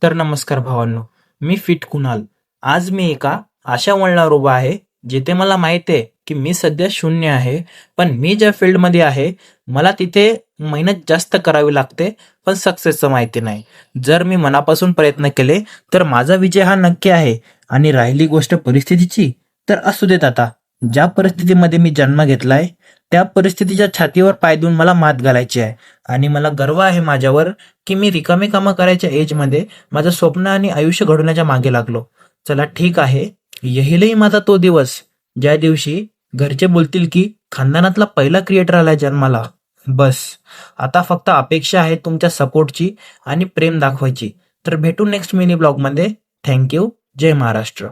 तर नमस्कार भावांनो, मी फिट कुणाल. आज मी एका अशा वळणावर उभा आहे, जिथे मला माहिती आहे की मी सध्या शून्य आहे. पण मी ज्या फील्डमध्ये आहे, मला तिथे मेहनत जास्त करावी लागते, पण सक्सेसचं माहिती नाही. जर मी मनापासून प्रयत्न केले, तर माझा विजय हा नक्की आहे. आणि राहिली गोष्ट परिस्थितीची, तर असू देत आता. ज्या परिस्थितीमध्ये मी जन्म घेतलाय, त्या परिस्थितीच्या छातीवर पाय देऊन मला मात घालायची आहे. आणि मला गर्व आहे माझ्यावर की मी रिकामे कामं करायच्या एजमध्ये माझं स्वप्न आणि आयुष्य घडवण्याच्या मागे लागलो. चला ठीक आहे, येईलही माझा तो दिवस, ज्या दिवशी घरचे बोलतील की खानदानातला पहिला क्रिएटर आलाय जन्माला. बस, आता फक्त अपेक्षा आहे तुमच्या सपोर्टची आणि प्रेम दाखवायची. तर भेटू नेक्स्ट मिनी ब्लॉगमध्ये. थँक्यू. जय महाराष्ट्र.